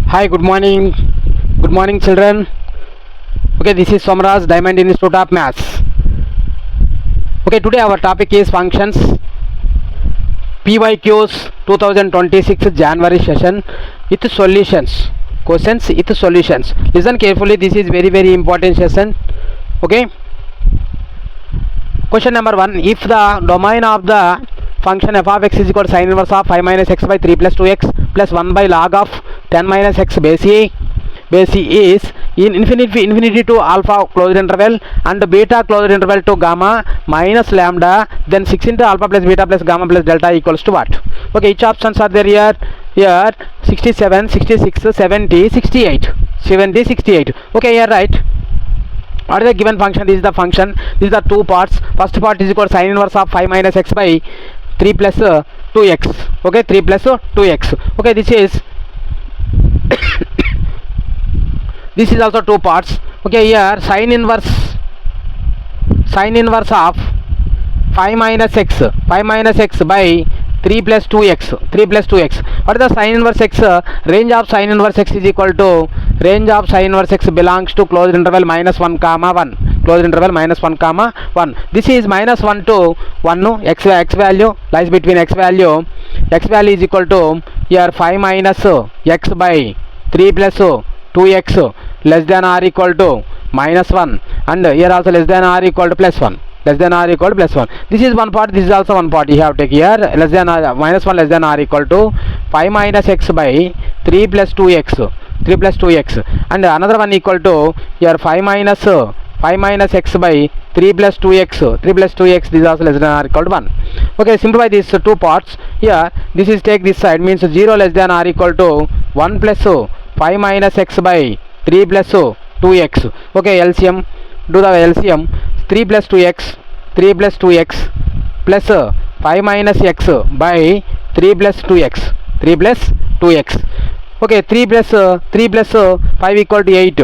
Hi, good morning. Good morning, children. Okay, this is Somraj, Diamond Institute of Maths. Okay, today our topic is functions. PYQs 2026 January session with solutions. Questions with solutions. Listen carefully, this is very important session. Okay. Question number 1. If the domain of the function f of x is equal to sin inverse of 5 minus x by 3 plus 2x plus 1 by log of 10 minus x base e is in infinity to alpha closed interval and beta closed interval to gamma minus lambda, then 6 into alpha plus beta plus gamma plus delta equals to what? Okay, which options are there here 67, 66, 70, 68. Okay, here right. What is the given function? This is the function. These are two parts. First part is equal to sin inverse of 5 minus x by 3 plus 2x. Okay, 3 plus 2x. Okay, this is this is also two parts. Okay, here sin inverse of 5 minus x by 3 plus 2x. What is the sin inverse x? Range of sin inverse x is equal to range of sin inverse x belongs to closed interval minus 1 comma 1. Closed interval minus 1 comma 1. This is minus 1 to 1. No, x value lies between x value. X value is equal to here 5 minus x by 3 plus 2x less than or equal to minus 1, and here also less than or equal to plus 1. Less than or equal to plus 1. This is one part, this is also one part. You have to take here less than or minus 1 less than or equal to 5 minus x by 3 plus 2x, and another one equal to here 5 minus x by 3 plus 2x. This is also less than or equal to 1. Okay, simplify these two parts. Here this is take this side, means 0 less than or equal to 1 plus 5 minus x by 3 plus 2x. Okay, LCM, do the LCM. 3 plus 2x plus 5 minus x by 3 plus 2x. Okay, 3 plus 5 equal to 8.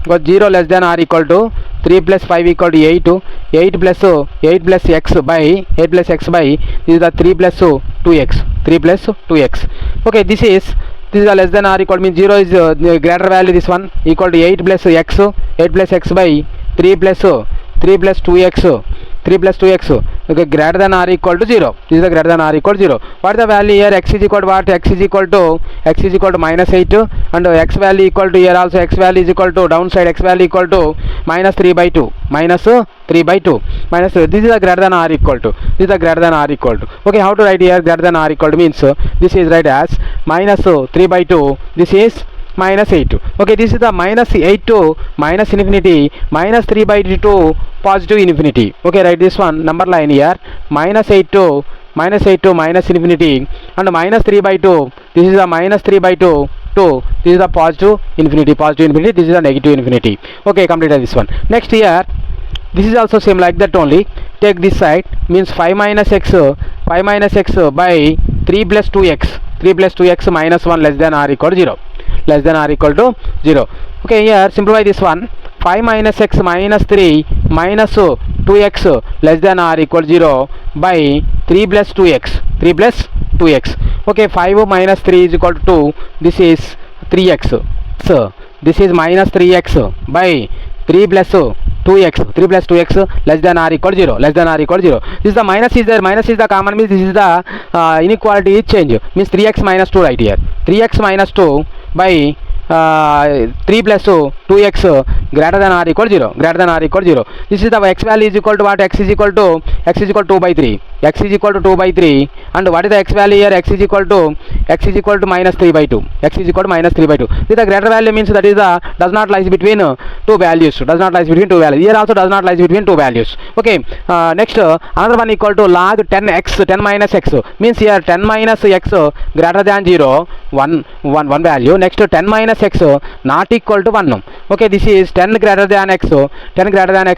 Got 0 less than or equal to 3 plus 5 equal to 8 plus x by this is the 3 plus 2x. Okay, this is a less than or equal, means 0 is greater value, this one equal to 8 plus x by 3 plus 2x. Okay, greater than or equal to 0. This is the greater than or equal to 0. What is the value here? X is equal to what? X is equal to minus 8, and x value equal to here also x value is equal to downside x value equal to minus 3 by 2. This is the greater than or equal to. Okay, how to write here greater than or equal to? Means this is write as minus 3 by 2. This is minus 8. Okay, this is the minus 8 to minus infinity, minus 3 by 2 to positive infinity. Okay, write this one number line here, minus 8 to minus infinity, and minus 3 by 2. This is the minus 3 by 2 to this is the positive infinity. This is the negative infinity. Okay, complete this one. Next here, this is also same like that only. Take this side, means 5 minus x by 3 plus 2x minus 1 less than or equal to 0. Okay, here simplify this one. 5 minus x minus 3 minus 2x less than or equal to 0 by 3 plus 2x. Okay, 5 minus 3 is equal to 2. This is 3x. So this is minus 3x by 3 plus 2x less than or equal to 0. This is the minus is there. Minus is the common, means this is the inequality is change. Means 3x minus 2 right here. 3x minus 2 by 3 plus 2x greater than or equal to 0. This is the x value is equal to what? X is equal to 2 by 3. And what is the x value here? X is equal to minus 3 by 2. This is the greater value, means that is the does not lies between two values. Here also does not lies between two values. Okay, next another one equal to log 10 minus x, means here 10 minus x greater than 0, 1 value. Next 10 minus x not equal to 1. Okay, this is 10 greater than x.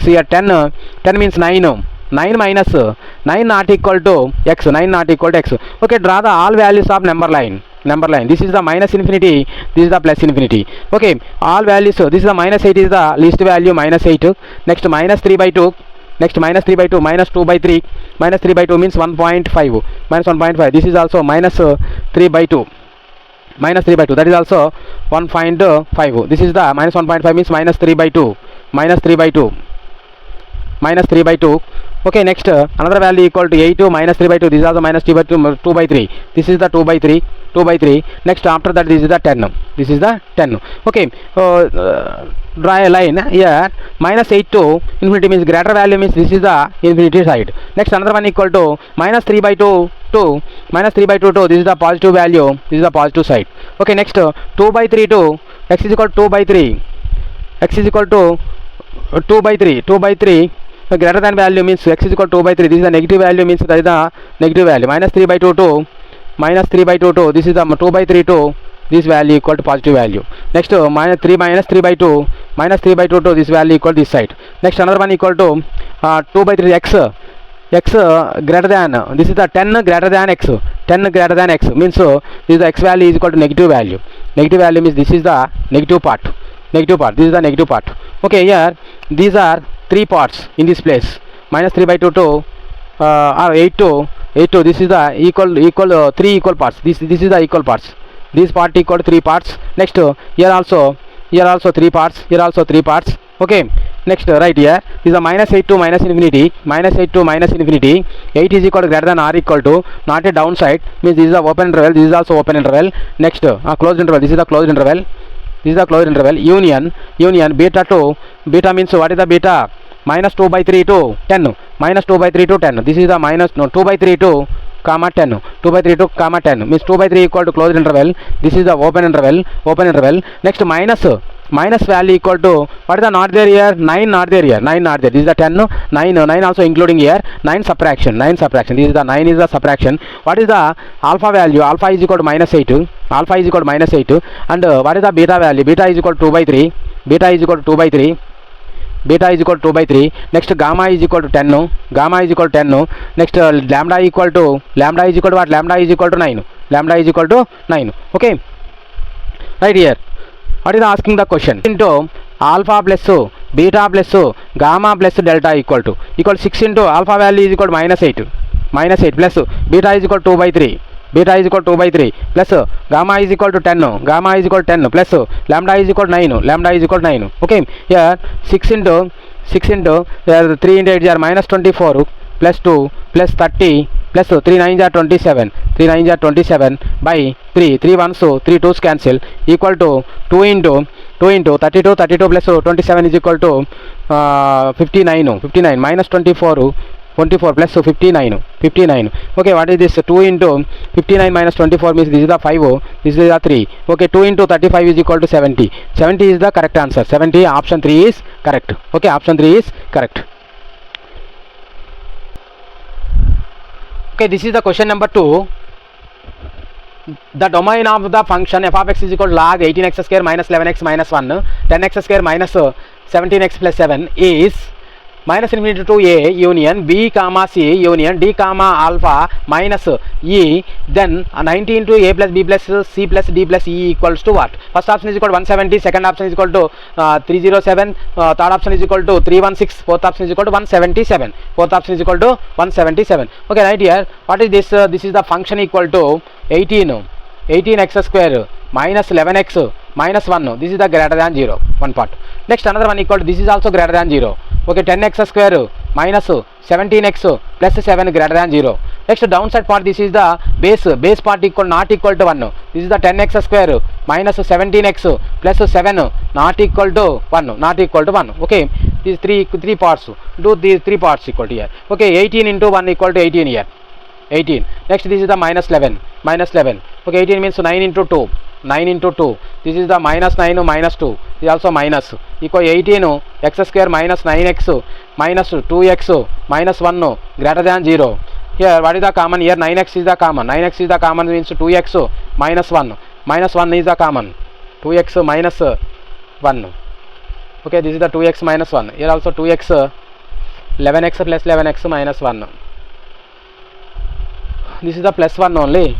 Here 10 means 9. 9 minus 9 not equal to x. Okay, draw the all values of number line. This is the minus infinity, this is the plus infinity. Okay, all values. This is the minus 8 is the least value, minus 8. Next minus 3 by 2. Minus 2 by 3. Minus 3 by 2 means 1.5. This is also minus 3 by 2. That is also 1.5. This is the minus 1.5 means minus 3 by 2. Minus 3 by 2. Minus 3 by 2. Okay, next another value equal to 8 minus 3 by 2. This is also minus 2 by 2 by 3. This is the 2 by 3. 2 by 3. Next after that, this is the 10. This is the 10. Okay, draw a line here. Minus 8 to infinity means greater value means this is the infinity side. Next another one equal to minus 3 by 2 to minus 3 by 2 to this is the positive value. This is the positive side. Okay, next 2 by 3 to x is equal to 2 by 3. X is equal to 2 by 3. 2 by 3. Greater than value means x is equal to 2 by 3. This is the negative value means that is the negative value. Minus 3 by 2 to minus 3 by 2 to this is the 2 by 3 to this value equal to positive value. Next minus 3 by 2 minus 3 by 2 to this value equal to this side. Next another one equal to 2 by 3 x greater than this is the 10 greater than x. 10 greater than x means this is the x value is equal to negative value. Negative value means this is the negative part. Negative part. This is the negative part. Okay, here these are three parts in this place. Minus 3 by 2 to or 8 to 8 to this is the equal three equal parts. This is the equal parts. This part equal to three parts. Next here also three parts. Here also three parts. Okay, next right here is a minus 8 to minus infinity. Minus 8 to minus infinity. 8 is equal to greater than or equal to, not a downside means this is the open interval. This is also open interval. Next closed interval. This is the closed interval. This is the closed interval. Union beta to beta means what is the beta? Minus 2 by 3 to 10. Minus 2 by 3 to 10. This is the minus 2 by 3 to comma 10. 2 by 3 to comma 10 means 2 by 3 equal to closed interval. This is the open interval. Next minus value equal to what is the not there here? 9 not there here. 9 not there. This is the 10. 9 also including here. 9 subtraction. This is the 9 is the subtraction. What is the alpha value? Alpha is equal to minus 8. Alpha is equal to minus 8. And what is the beta value? Beta is equal to 2 by 3. Beta is equal to 2 by 3. Beta is equal to 2 by 3. Next gamma is equal to 10. Gamma is equal to 10. Next lambda is equal to what? Lambda is equal to 9. Lambda is equal to 9. Okay, right here what is asking the question? Into alpha plus beta plus gamma plus delta equal to 6 into alpha value is equal to minus 8 plus beta is equal to 2 by 3. Beta is equal to 2 by 3 plus gamma is equal to 10. Gamma is equal to 10 plus lambda is equal to 9. Lambda is equal to 9. Okay, here 6 into 3 into 8 are minus 24 plus 2 plus 30 plus 3 9s are 27. 3 9s are 27 by 3. 3 1s so 3 2s cancel equal to 2 into 32 plus 27 is equal to 59 minus 24 plus 59. Okay, what is this? 2 into 59 minus 24 means this is the 5. This is the 3. Okay, 2 into 35 is equal to 70. 70 is the correct answer. 70, option 3 is correct. Okay, option 3 is correct. Okay, this is the question number 2. The domain of the function f of x is equal to log 18x square minus 11x minus 1, 10x square minus 17x plus 7 is minus infinity to a union b comma c union d comma alpha minus e, then 19 to a plus b plus c plus d plus e equals to what? First option is equal to 170, second option is equal to 307, third option is equal to 316, fourth option is equal to 177. Fourth option is equal to 177. Okay, right here what is this? This is the function equal to 18x square minus 11x minus 1. This is the greater than 0, one part. Next another one equal to this is also greater than 0. Okay, 10x square minus 17x plus 7 greater than 0. Next downside part, this is the base part equal not equal to 1. This is the 10x square minus 17x plus 7 not equal to 1. Okay, these three parts. Do these three parts equal to here. Okay, 18 into 1 equal to 18 here. 18. Next this is the minus 11. Okay, 18 means 9 into 2. This is the minus 9 minus 2. This is also minus equal 18 x square minus 9x minus 2x minus 1 greater than 0. Here what is the common? Here 9x is the common. 9x is the common means 2x minus 1. Minus 1 is the common. 2x minus 1. Okay, this is the 2x minus 1. Here also 2x 11x plus 11x minus 1. This is the plus 1 only.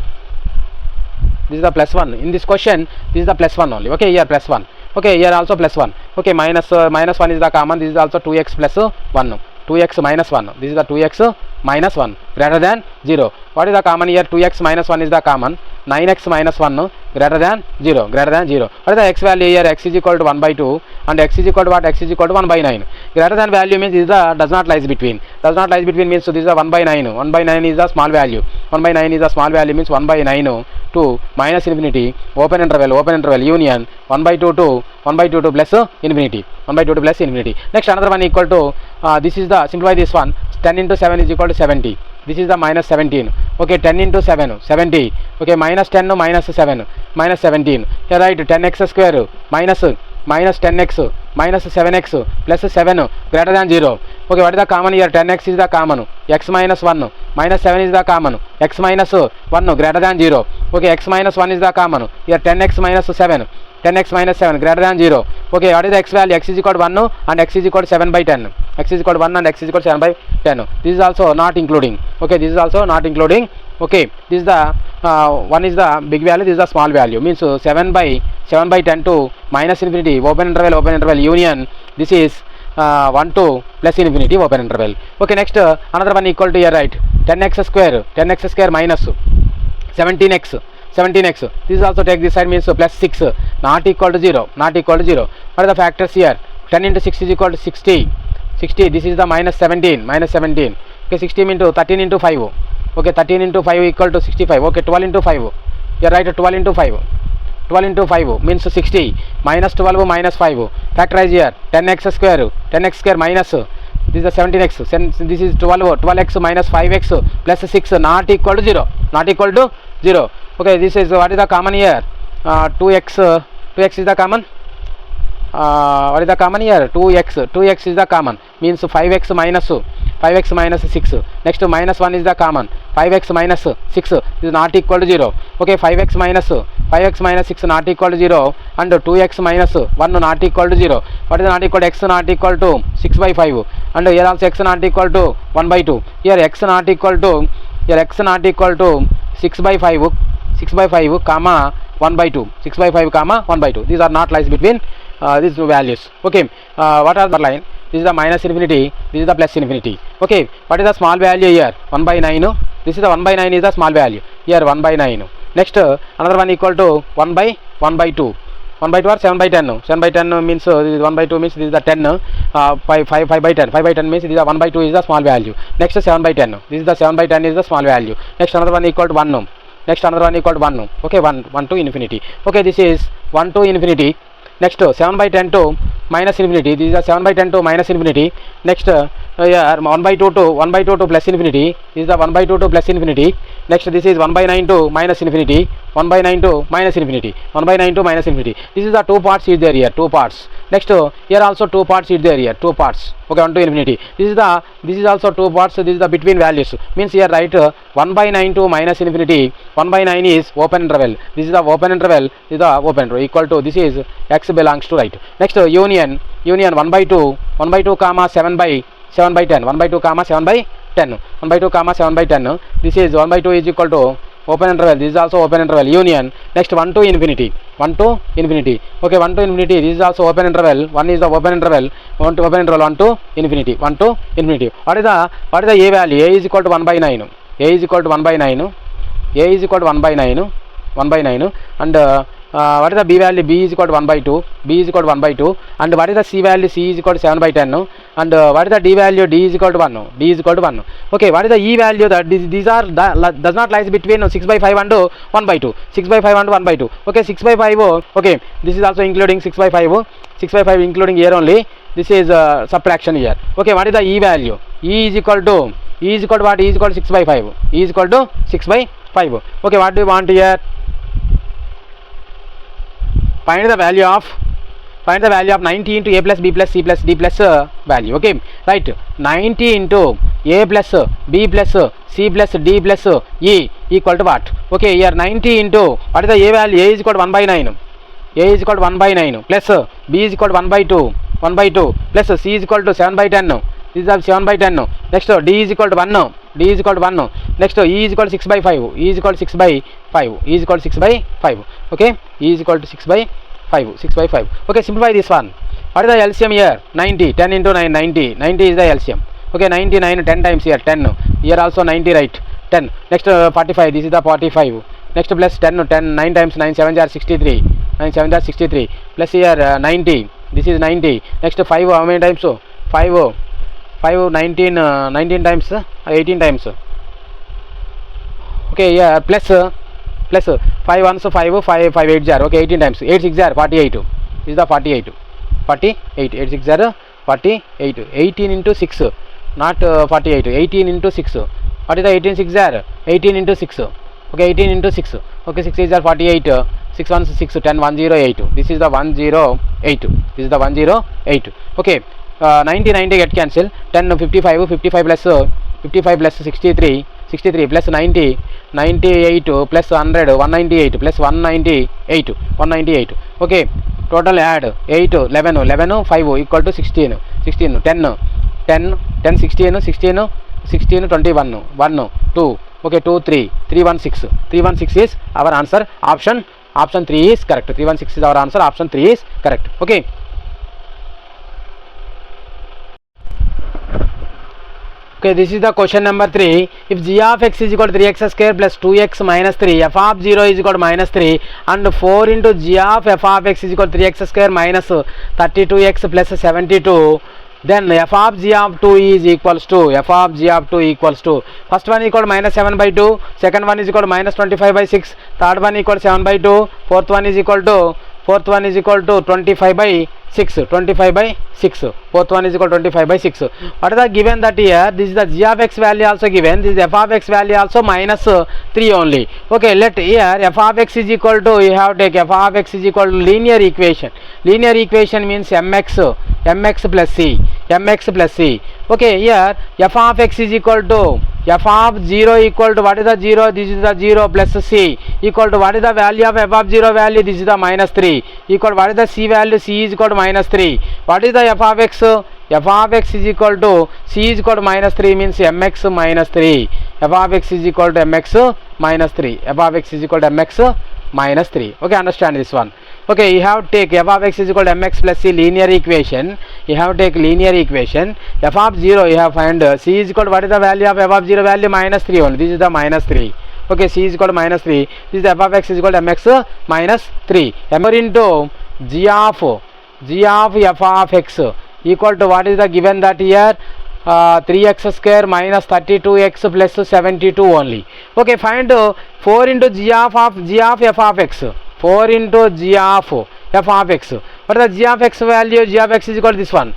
This is the plus 1. In this question, this is the plus 1 only. Okay, here plus 1. Okay, here also plus 1. Okay, minus 1 is the common. This is also 2x plus 1. 2x minus 1. This is the 2x minus 1 greater than 0. What is the common here? 2x minus 1 is the common. 9x minus 1 greater than 0. What is the x value here? X is equal to 1 by 2 and x is equal to what? X is equal to 1 by 9. Greater than value means this is the does not lies between. Does not lies between means so this is the 1 by 9. 1 by 9 is the small value. 1 by 9 is the small value means 1 by 9 to minus infinity open interval union 1 by 2 to 1 by 2 to plus infinity. 1 by 2 to plus infinity. Next another one equal to this is the simplify this one. 10 into 7 is equal to 70. This is the minus 17. Okay, 10 into 7 70. Okay, minus 10 no minus 7 minus 17. Here right, 10x square minus 10x minus 7x plus 7 greater than 0. Okay, what is the common here? 10x is the common. X minus 1 minus 7 is the common. X minus 1 greater than 0. Okay, x minus 1 is the common. Here 10x minus 7. 10x minus 7 greater than 0. Okay, what is the x value? X is equal to 1 and x is equal to 7 by 10. X is equal to 1 and x is equal to 7 by 10. This is also not including. Okay, this is also not including. Okay, this is the one is the big value, this is the small value. Means 7 by 10 to minus infinity open interval union. This is 1 to plus infinity open interval. Okay, next another one equal to here right 10x square minus 17x. This is also take this side means plus 6 not equal to 0. What are the factors here? 10 into 6 is equal to 60. This is the minus 17. Okay, 16 into 13 into 5. Okay, 13 into 5 equal to 65. Okay, 12 into 5. You right, 12 into 5. 12 into 5 means 60 minus 12 minus 5. Factorize here 10x square minus this is the 17x. This is 12x minus 5x plus 6 not equal to 0. Okay, this is what is the common here? 2x is the common. What is the common here? 2x is the common means 5x minus 6. Next minus 1 is the common. 5x minus 6 is not equal to 0. Okay, 5x minus 6 not equal to 0 and 2x minus 1 not equal to 0. What is not equal to? X not equal to 6 by 5 and here also x not equal to 1 by 2. Here x not equal to 6 by 5 comma 1 by 2. 6 by 5 comma 1 by 2. These are not lies between these two values. Okay, what are the line? This is the minus infinity, this is the plus infinity. Okay, what is the small value here? 1 by 9. This is the 1 by 9 is the small value. Here 1 by 9. Next another one equal to 1 by 2. 1 by 2 or 7 by 10. 7 by 10 means this is 1 by 2 means this is the 10. 5 by 10. 5 by 10 means this is the 1 by 2 is the small value. Next 7 by 10. This is the 7 by 10 is the small value. Next another one equal to 1. Next another one equal to 1. Okay, 1 to infinity. Okay, this is 1 to infinity. Next 7 by 10 to minus infinity. This is a 7 by 10 to minus infinity. Next here 1 by 2 to plus infinity. This is the 1 by 2 to plus infinity. Next this is 1 by 9 to minus infinity. 1 by 9 to minus infinity. 1 by 9 to minus infinity. This is the 2 parts is there here. 2 parts. Next here also 2 parts is there here. 2 parts. Okay, 1 to infinity. This is also 2 parts. This is the between values. Means here write 1 by 9 to minus infinity. 1 by 9 is open interval. This is the open interval. This is the open interval equal to this is x belongs to right. Next union 1 by 2 comma 7 by 10. 1 by 2 comma 7 by 10. 1 by 2 comma 7 by 10. This is 1 by 2 is equal to open interval. This is also open interval union. Next 1 to infinity. 1 to infinity. Okay, 1 to infinity. This is also open interval. 1 is the open interval. 1 to open interval. 1 to infinity. 1 to infinity. What is the a value? A is equal to 1 by 9. A is equal to 1 by 9. A is equal to 1 by 9. 1 by 9 and what is the b value? B is equal to 1 by 2. B is equal to 1 by 2 and what is the c value? C is equal to 7 by 10 and what is the d value? D is equal to 1. D is equal to 1. Okay, what is the e value? That these are does not lies between 6 by 5 and 1 by 2. 6 by 5 and 1 by 2. Okay, 6 by 5. Okay, this is also including 6 by 5. 6 by 5 including here only. This is subtraction here. Okay, what is the e value? E is equal to what? E is equal to 6 by 5. E is equal to 6 by 5. Okay, what do you want here? Find the value of 90 into a plus b plus c plus d plus value. Okay, right, 90 into a plus b plus c plus d plus e equal to what? Okay, here 90 into what is the a value? A is equal to 1 by 9. A is equal to 1 by 9 plus b is equal to 1 by 2 plus c is equal to 7 by 10. This is 7 by 10. Next d is equal to 1. D is equal to 1. Next e is equal to 6 by 5. E is equal to 6 by 5. E is equal to 6 by 5. Okay, e is equal to 6 by 5. 6 by 5. Okay, simplify this one. What is the LCM here? 90. 10 into 9, 90. 90 is the LCM. Okay, 99 10 times here 10. Here also 90, right? 10. Next 45. This is the 45. next plus 10 9 times 9 7 are 63, 9 7 are 63, plus here 90, this is 90, next 5 how many times? 5 19 times 18 times, okay, yeah, plus 5 ones 5 5 8 are, okay, 18 times 8 6 are 48, this is the 48 8 6 are 48, 18 into 6, not 48, 18 into 6, what is the 18 6 are 18 into 6, okay, 18 into 6, okay, 6 is 48, 6 1 6 10 108, this is the 108, this is the 108, okay. 90 get cancel, 10 55 plus 63 plus 90 98 plus 100 198 plus 198, okay, total add 8 11 5 equal to 16 10 16 21 1 2, okay, 2 3 316 is our answer, option 3 is correct, 316 is our answer, option 3 is correct, okay. Okay, this is the question number 3. If g of x is equal to 3x square plus 2x minus 3, f of 0 is equal to minus 3, and 4 into g of f of x is equal to 3x square minus 32x plus 72, then f of g of 2 is equals to, f of g of 2 equals to, first one equal to minus 7 by 2, second one is equal to minus 25 by 6, third one equal to 7 by 2, fourth one is equal to 25 by 6, 25 by 6, fourth one is equal to 25 by 6. What is the given that here? This is the g of x value also given, this is f of x value also minus 3 only. Okay, let here f of x is equal to, you have to take f of x is equal to linear equation. Linear equation means mx plus c. Okay, here f of x is equal to, f of 0 equal to, what is the 0? This is the 0 plus c equal to, what is the value of f of 0 value? This is the minus 3 equal to, what is the c value? C is equal to minus 3. What is the f of x? F of x is equal to, c is equal to minus 3 means mx minus 3. F of x is equal to mx minus 3. F of x is equal to mx minus 3. Okay, understand this one. Okay, you have to take f of x is equal to mx plus c linear equation. You have to take linear equation. F of 0 you have find c is equal to, what is the value of f of 0 value? Minus 3 only. This is the minus 3. Okay, c is equal to minus 3. This is the f of x is equal to mx minus 3. M into g of f of x equal to, what is the given that here? 3x square minus 32x plus 72 only. Okay, find 4 into g of f of x. 4 into g of f of x. What is the g of x value? G of x is equal to this one.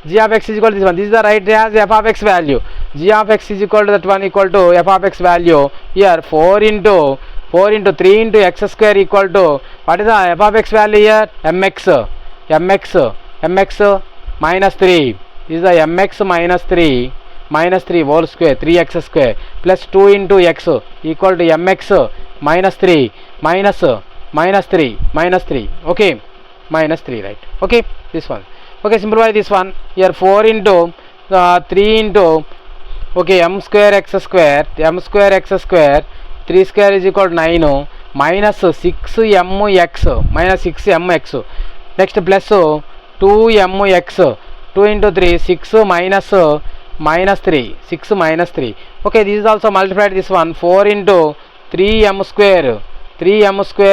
G of x is equal to this one. This is the right as f of x value. G of x is equal to that one equal to f of x value. Here 4 into 3 into x square equal to, what is the f of x value here? mx minus 3. This is the mx minus 3 whole square, 3x square plus 2 into x equal to mx minus 3 minus 3, okay, minus 3, right? Okay, this one. Okay, simplify this one. Here 4 into 3 into, okay, m square x square 3 square is equal to 9 minus 6mx minus 6mx, next plus 2mx, 2 into 3 6 minus 3, 6 minus 3. Okay, this is also multiplied this one. 4 into 3m square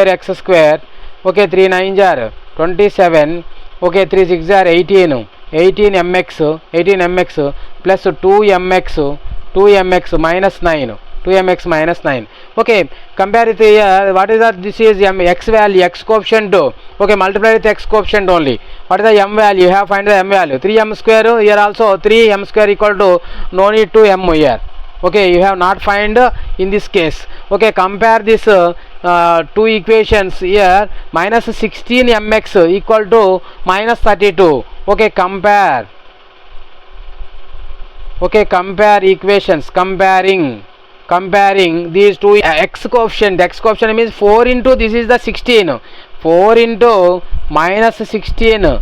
x square, okay, 3 9s are 27, okay, 3 6 are 18 mx plus 2mx minus 9, 2mx minus 9. Okay, compare it here. What is that? This is x value, x coefficient. Okay, multiply with x coefficient only. What is the m value? You have to find the m value. 3m square here also, 3m square equal to, no need to m here. Okay, you have not find in this case. Okay, compare this two equations here. Minus 16 mx equal to minus 32. Okay, compare. Okay, compare equations. Comparing these two x coefficient means 4 into, this is the 16, 4 into minus 16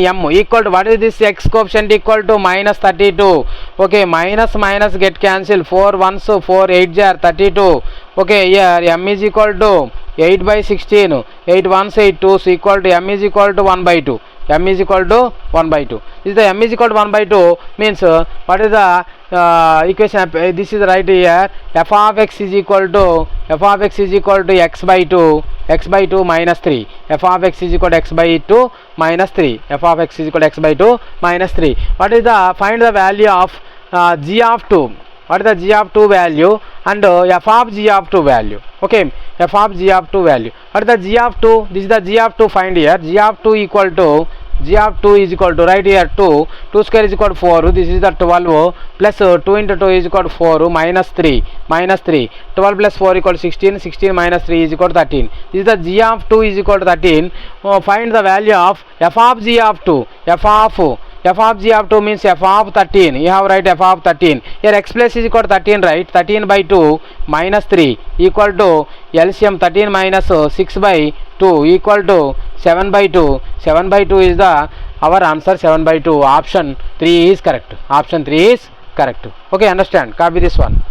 m equal to, what is this x coefficient equal to? Minus 32. Okay, minus get cancel, 4 ones 4 8 are 32. Okay, here m is equal to 8 by 16, 8 ones 8 2s equal to, m is equal to 1 by 2. M is equal to 1 by 2. This is the m is equal to 1 by 2 means what is the equation, this is right here. F of x is equal to x by 2 minus 3. F of x is equal to x by 2 minus 3. F of x is equal to x by 2 minus 3. What is the, find the value of g of 2. What is the g of 2 value and f of g of 2 value? Okay, f of g of 2 value. What is the g of 2? This is the g of 2. Find here. G of 2 equal to, g of 2 is equal to, right here 2 square is equal to 4. This is the 12 plus 2 into 2 is equal to 4 minus 3 12 plus 4 equal to 16 minus 3 is equal to 13. This is the g of 2 is equal to 13. Find the value of f of g of 2. F of g of 2 means f of 13. You have write f of 13. Here x plus is equal to 13, right? 13 by 2 minus 3 equal to LCM 13 minus 6 by 2 equal to 7 by 2. 7 by 2 is the our answer. 7 by 2. Option 3 is correct. Option 3 is correct. Okay, understand? Copy this one.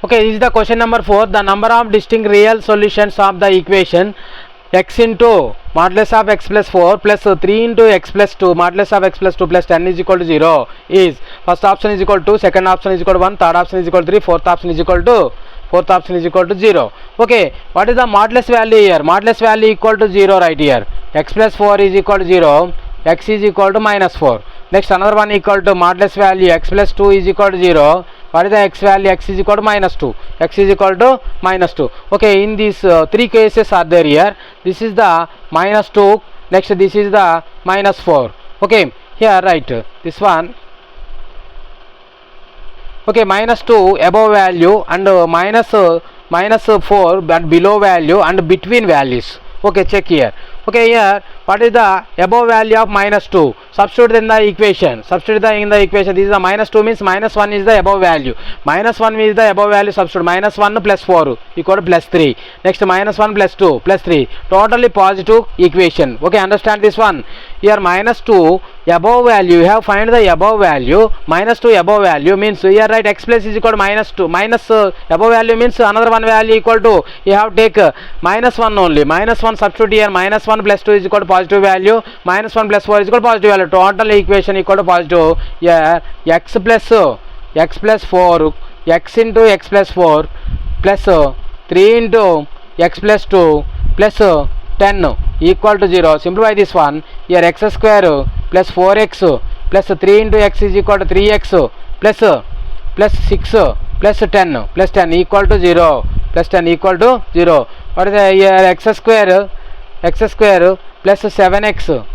Okay, this is the question number 4. The number of distinct real solutions of the equation x into modulus of x plus 4 plus 3 into x plus 2 modulus of x plus 2 plus 10 is equal to 0 is, first option is equal to 2, second option is equal to 1, third option is equal to 3, fourth option is equal to 0. Okay, what is the modulus value here? Modulus value equal to 0 right here. X plus 4 is equal to 0, x is equal to minus 4. Next another one equal to modulus value x plus 2 is equal to 0. What is the x value? X is equal to minus 2. X is equal to minus 2. Okay, in these three cases are there here. This is the minus 2. Next this is the minus 4. Okay, here right this one. Okay, minus 2 above value and minus 4 but below value and between values. Okay, check here. Okay, here what is the above value of minus 2? Substitute in the equation. This is the minus 2 means minus 1 is the above value. Minus 1 is the above value. Substitute minus 1 plus 4 equal to plus 3. Next minus 1 plus 2 plus 3. Totally positive equation. Okay, understand this one. Here minus 2 above value. You have find the above value. Minus 2 above value means here right x plus is equal to minus 2. Minus above value means another one value equal to. You have take minus 1 only. Minus 1 substitute here. Minus 1 plus 2 is equal to positive value. Minus 1 plus 4 is equal to positive value. Total equation equal to positive. Here x plus 4 x into x plus 4 plus 3 into x plus 2 plus 10 equal to 0. Simplify this one. Here x square plus 4x plus 3 into x is equal to 3x plus 6 plus 10 equal to 0. Plus 10 equal to 0. What is the here x square plus 7x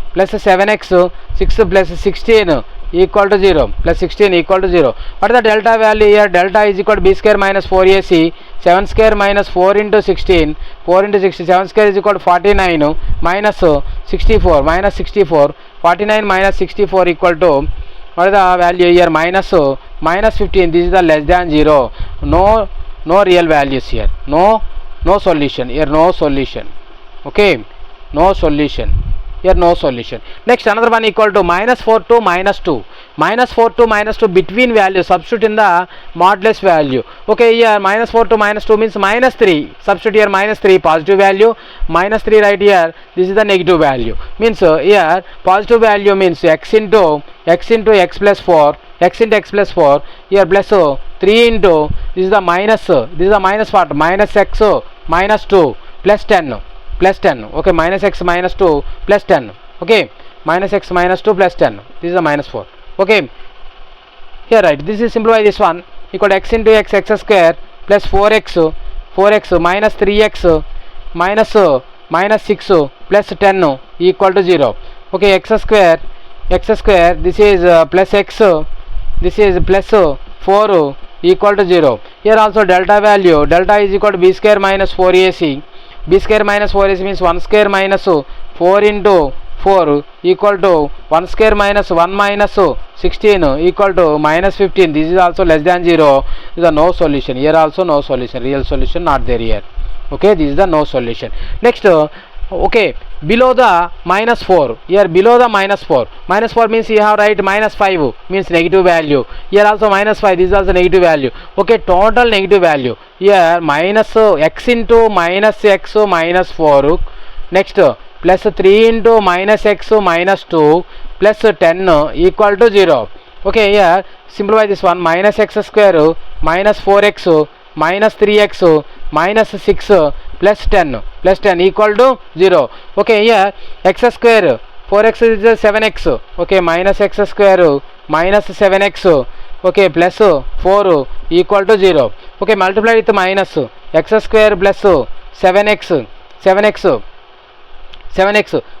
6 plus 16 equal to 0 plus 16 equal to 0. What is the delta value here? Delta is equal to b square minus 4ac 7 square minus 4 into 16 7 square is equal to 49 minus 64 49 minus 64 equal to, what is the value here? Minus 15. This is the less than 0. No real values here. No solution here. No solution. Okay, no solution here. No solution. Next another one equal to minus 4 to minus 2. Minus 4 to minus 2 between value. Substitute in the modulus value. Okay, here minus 4 to minus 2 means minus 3. Substitute here minus 3 positive value. Minus 3 right here. This is the negative value. Means here positive value means x into x plus 4. X into x plus 4 here plus 3 into this is the minus part minus x minus 2 plus 10. Okay, minus x minus 2 plus 10. Okay, minus x minus 2 plus 10. This is the minus 4. Okay, here right this is simplify this one equal to x into x square plus 4x minus 3x minus 6 plus 10 equal to 0. Okay, x square this is plus x, this is plus 4 equal to 0. Here also delta value, delta is equal to b square minus 4ac. B square minus 4ac means 1 square minus 4 into 4 equal to 1 square minus 1 minus 16 equal to minus 15. This is also less than 0. This is a no solution. Here also no solution. Real solution not there here. Okay, this is the no solution. Next, okay, below the minus 4. Here below the minus 4. Minus 4 means you have write minus 5 means negative value. Here also minus 5. This is also negative value. Okay, total negative value. Here minus x into minus x minus 4. Next plus 3 into minus x minus 2 plus 10 equal to 0. Okay, here simplify this one. Minus x square minus 4x minus 3x minus 6 plus 10 equal to 0. Okay, here x square 4x is 7x. Okay, minus x square minus 7x. Okay, plus 4 equal to 0. Okay, multiply with minus x square plus 7x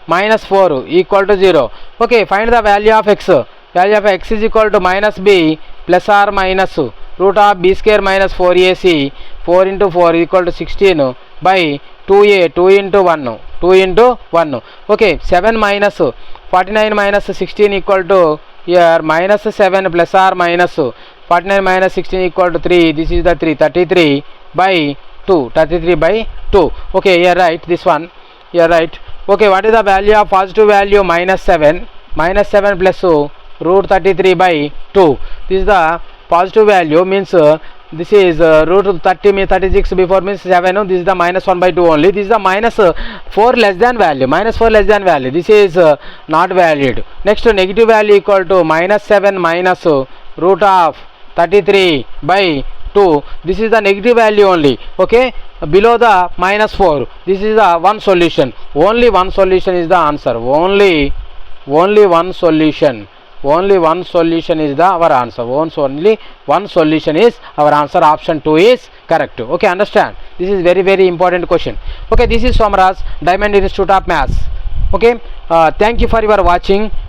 minus 4 equal to 0. Okay, find the value of x. Value of x is equal to minus b plus or minus root of b square minus 4ac 4 into 4 equal to 16 by 2a 2 into 1. Okay, 7 minus 49 minus 16 equal to here minus 7 plus or minus 49 minus 16 equal to 3. This is the 3, 33 by 2. Okay, here write this one. Here write. Okay, what is the value of positive value? Minus 7 plus root 33 by 2. This is the positive value, means this is root 30 means 36 before means 7. This is the minus 1 by 2 only. This is the minus 4 less than value. This is not valid. Next, negative value equal to minus 7 minus root of 33 by 2. This is the negative value only. Okay, below the minus 4. This is the one solution. Only one solution is the answer. Only one solution. Only one solution is our answer. Only one solution is our answer. Option 2 is correct. Okay, understand? This is very, very important question. Okay, this is Somaraj, Diamond Institute of Maths. Okay, thank you for your watching.